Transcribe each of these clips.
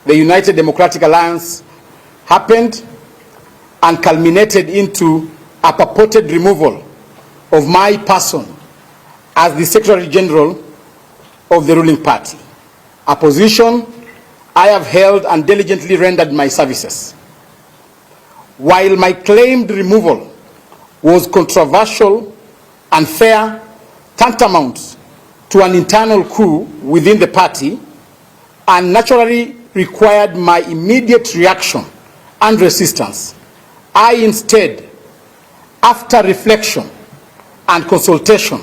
the United Democratic Alliance happened and culminated into a purported removal of my person as the Secretary General of the ruling party, a position I have held and diligently rendered my services. While my claimed removal was controversial, unfair, tantamount to an internal coup within the party, and naturally required my immediate reaction and resistance, I instead, after reflection and consultation,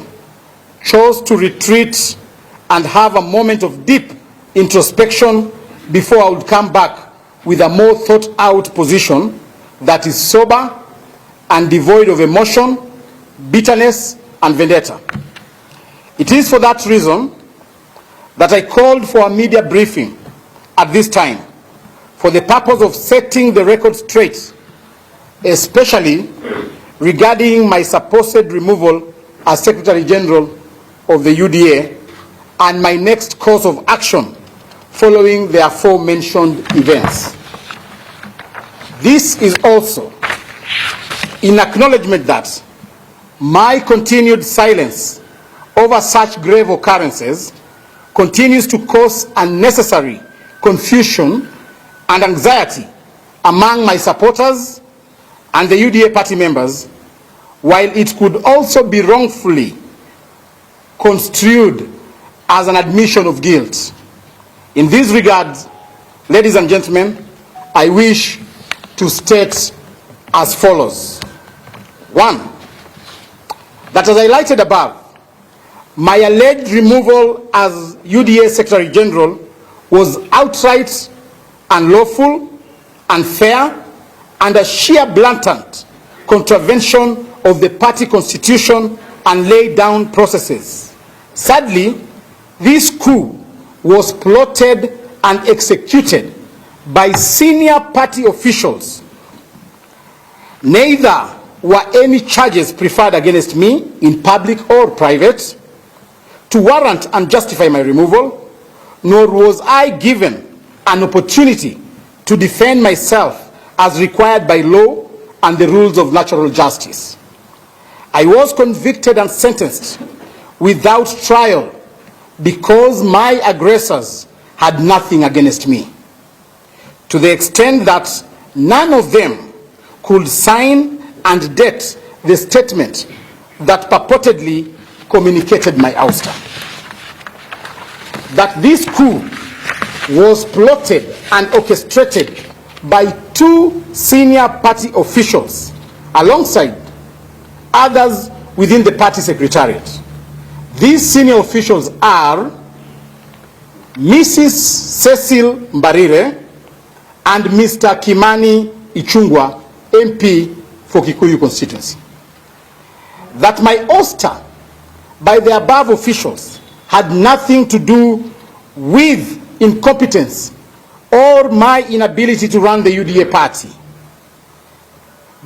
chose to retreat and have a moment of deep introspection before I would come back with a more thought-out position that is sober and devoid of emotion, bitterness, and vendetta. It is for that reason that I called for a media briefing at this time for the purpose of setting the record straight, especially regarding my supposed removal as Secretary General of the UDA and my next course of action following the aforementioned events. This is also in acknowledgement that my continued silence over such grave occurrences continues to cause unnecessary confusion and anxiety among my supporters and the UDA party members, while it could also be wrongfully construed as an admission of guilt. In this regard, ladies and gentlemen, I wish to state as follows. One, that as highlighted above, my alleged removal as UDA Secretary General was outright unlawful, unfair, and a sheer blatant contravention of the party constitution and laid down processes. Sadly, this coup was plotted and executed by senior party officials. Neither were any charges preferred against me in public or private to warrant and justify my removal, nor was I given an opportunity to defend myself as required by law and the rules of natural justice. I was convicted and sentenced without trial because my aggressors had nothing against me, to the extent that none of them could sign and date the statement that purportedly communicated my ouster. That this coup was plotted and orchestrated by two senior party officials alongside others within the party secretariat. These senior officials are Mrs. Cecil Mbarire and Mr. Kimani Ichungwa, MP for Kikuyu constituency. That my ouster by the above officials had nothing to do with incompetence or my inability to run the UDA party,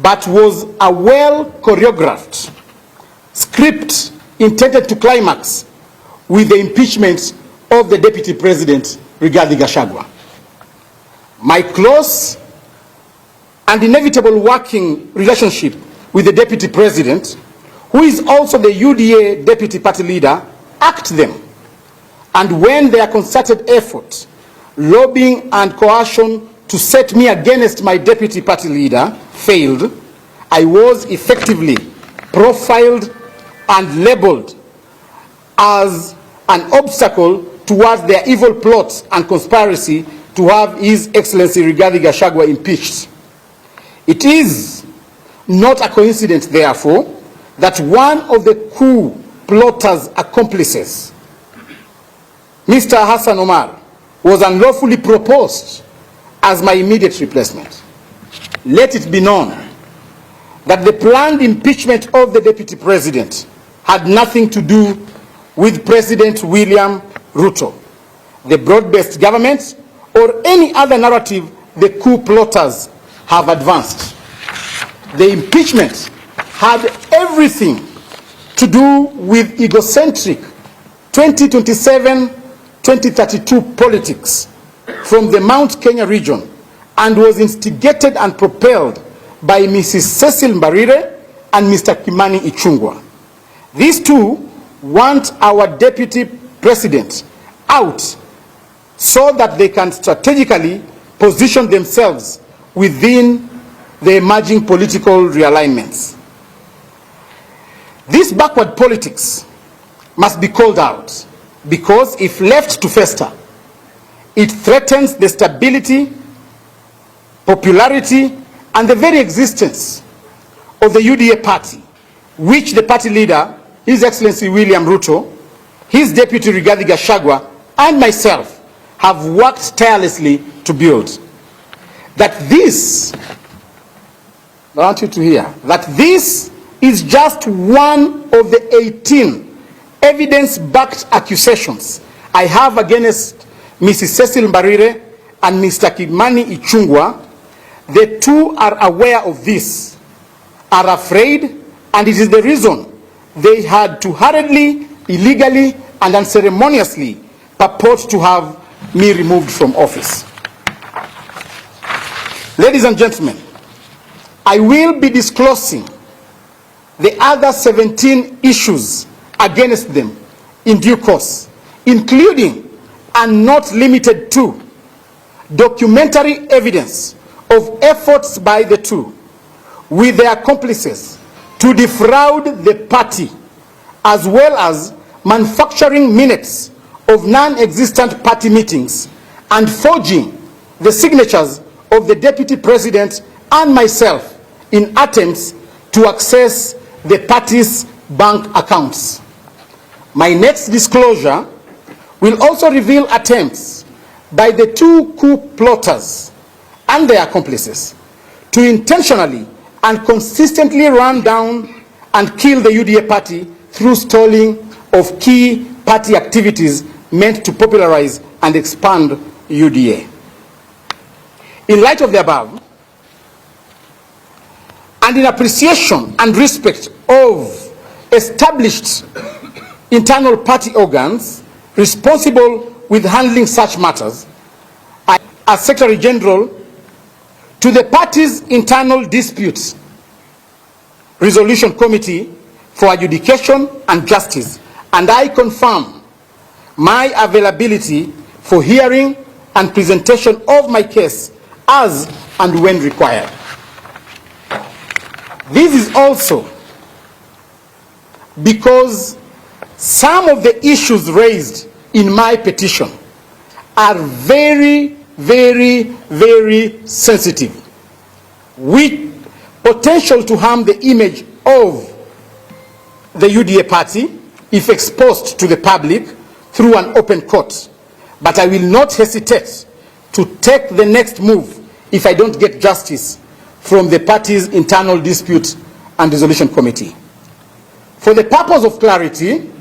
but was a well-choreographed script intended to climax with the impeachment of the Deputy President, Rigathi Gachagua. My close and inevitable working relationship with the Deputy President, who is also the UDA Deputy Party Leader, act them. And when their concerted effort, lobbying and coercion to set me against my Deputy Party Leader failed, I was effectively profiled and labeled as an obstacle towards their evil plot and conspiracy to have His Excellency Rigathi Gachagua impeached. It is not a coincidence, therefore, that one of the coup plotters' accomplices, Mr. Hassan Omar, was unlawfully proposed as my immediate replacement. Let it be known that the planned impeachment of the Deputy President had nothing to do with President William Ruto, the broad-based government, or any other narrative the coup plotters have advanced. The impeachment had everything to do with egocentric 2027-2032 politics from the Mount Kenya region and was instigated and propelled by Mrs. Cecil Mbarire and Mr. Kimani Ichungwa. These two want our deputy president out so that they can strategically position themselves within the emerging political realignments. This backward politics must be called out because if left to fester, it threatens the stability, popularity, and the very existence of the UDA party, which the party leader, His Excellency William Ruto, his deputy Rigathi, and myself have worked tirelessly to build. That this, I want you to hear, that this is just one of the 18 evidence-backed accusations I have against Mrs. Cecil Mbarire and Mr. Kimani Ichungwa. The two are aware of this, are afraid, and it is the reason they had to hurriedly, illegally, and unceremoniously purport to have me removed from office. Ladies and gentlemen, I will be disclosing the other 17 issues against them in due course, including and not limited to documentary evidence of efforts by the two with their accomplices to defraud the party, as well as manufacturing minutes of non-existent party meetings and forging the signatures of the deputy president and myself in attempts to access the party's bank accounts. My next disclosure will also reveal attempts by the two coup plotters and their accomplices to intentionally and consistently run down and kill the UDA party through stalling of key party activities meant to popularize and expand UDA. In light of the above, and in appreciation and respect of established internal party organs responsible with handling such matters, I, as Secretary General to the party's internal disputes resolution committee for adjudication and justice, and I confirm my availability for hearing and presentation of my case as and when required. This is also because some of the issues raised in my petition are very, very, very sensitive, with potential to harm the image of the UDA party if exposed to the public through an open court. But I will not hesitate to take the next move if I don't get justice from the party's internal dispute and resolution committee. For the purpose of clarity,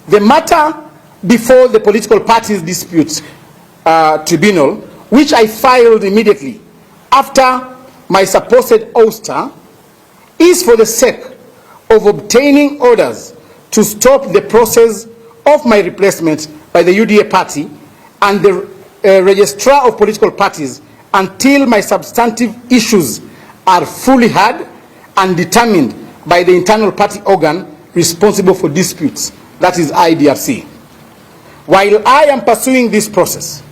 the matter before the political parties dispute tribunal, which I filed immediately after my supposed ouster, is for the sake of obtaining orders to stop the process of my replacement by the UDA party and the registrar of political parties until my substantive issues are fully heard and determined by the internal party organ responsible for disputes, that is IDRC. While I am pursuing this process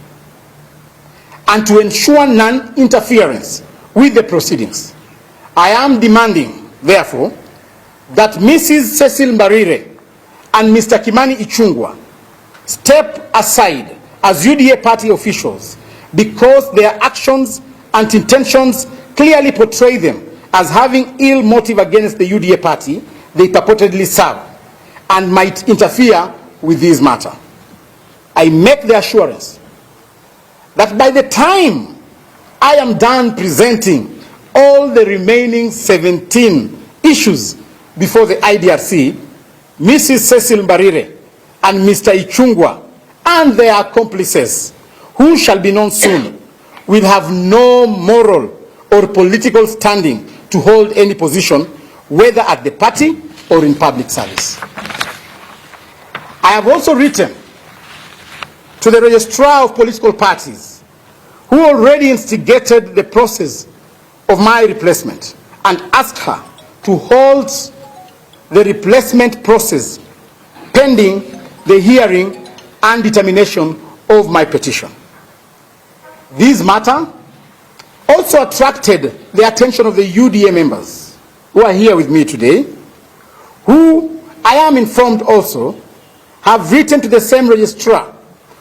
and to ensure non-interference with the proceedings, I am demanding, therefore, that Mrs. Cecil Mbarire and Mr. Kimani Ichungwa step aside as UDA party officials because their actions and intentions clearly portray them as having ill motive against the UDA party they purportedly serve and might interfere with this matter. I make the assurance that by the time I am done presenting all the remaining 17 issues before the IDRC, Mrs. Cecil Mbarire and Mr. Ichungwa and their accomplices, who shall be known soon, will have no moral or political standing to hold any position, whether at the party or in public service. I have also written to the registrar of political parties who already instigated the process of my replacement, and asked her to halt the replacement process pending the hearing and determination of my petition. This matter also attracted the attention of the UDA members who are here with me today, who I am informed also have written to the same registrar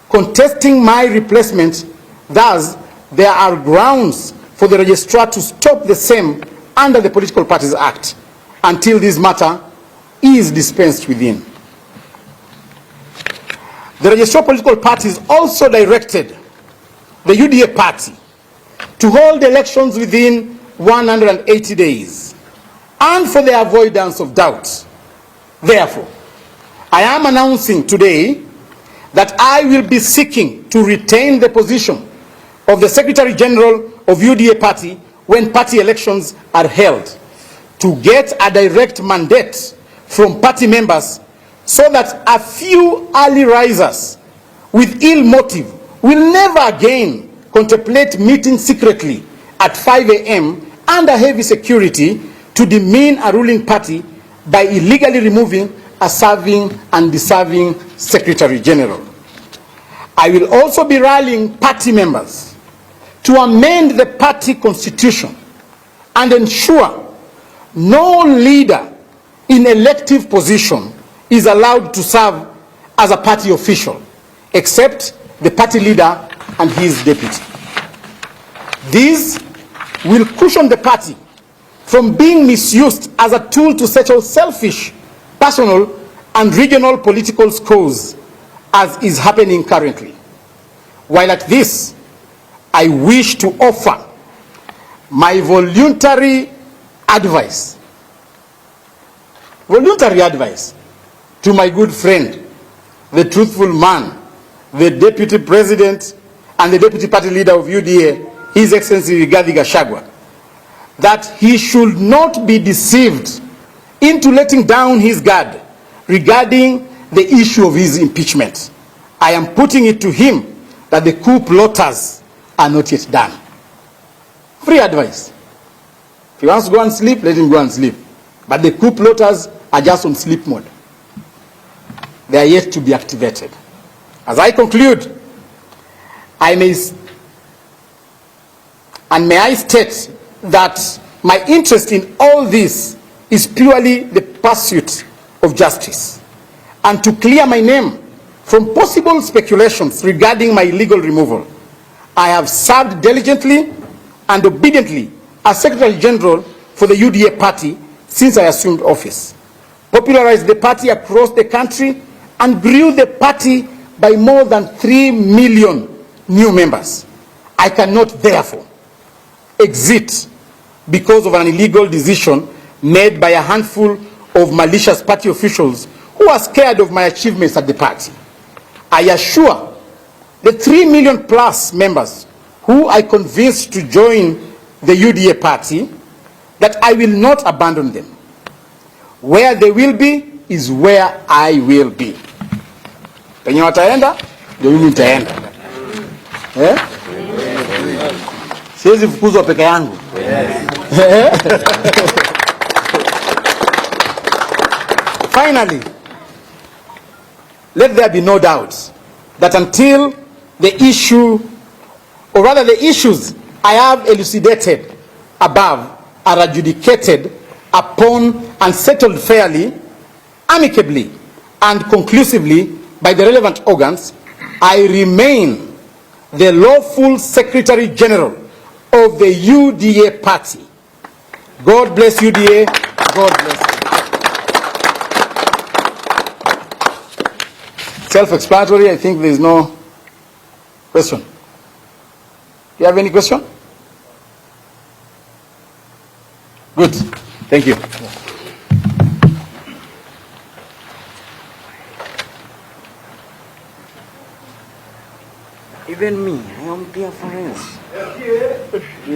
contesting my replacement. Thus, there are grounds for the registrar to stop the same under the Political Parties Act until this matter is dispensed within. The registrar of political parties also directed the UDA party to hold elections within 180 days, and for the avoidance of doubt. Therefore, I am announcing today that I will be seeking to retain the position of the Secretary General of UDA party when party elections are held, to get a direct mandate from party members so that a few early risers with ill motive will never again contemplate meeting secretly at 5 a.m. under heavy security to demean a ruling party by illegally removing a serving and deserving Secretary General. I will also be rallying party members to amend the party constitution and ensure no leader in elective position is allowed to serve as a party official, except the party leader and his deputy. These will cushion the party from being misused as a tool to settle selfish, personal, and regional political scores, as is happening currently. While at this, I wish to offer my voluntary advice to my good friend, the truthful man, the deputy president and the deputy party leader of UDA, His Excellency Rigathi, that he should not be deceived into letting down his guard regarding the issue of his impeachment. I am putting it to him that the coup plotters are not yet done. Free advice. If he wants to go and sleep, let him go and sleep. But the coup plotters are just on sleep mode. They are yet to be activated. As I conclude, may I state that my interest in all this is purely the pursuit of justice, and to clear my name from possible speculations regarding my legal removal. I have served diligently and obediently as Secretary General for the UDA party since I assumed office, popularized the party across the country, and grew the party by more than 3 million new members. I cannot therefore exit because of an illegal decision made by a handful of malicious party officials who are scared of my achievements at the party. I assure the 3 million plus members who I convinced to join the UDA party that I will not abandon them. Where they will be is where I will be. Penye wataenda, ndio mimi nitaenda. Siwezi fukuzwa peke yangu. Finally, let there be no doubt that until the issue, or rather the issues I have elucidated above, are adjudicated upon and settled fairly, amicably, and conclusively by the relevant organs, I remain the lawful Secretary General of the UDA party. God bless UDA. God bless you. Self-explanatory. I think there is no question. Do you have any question? Good. Thank you. Even me, I am dear friends.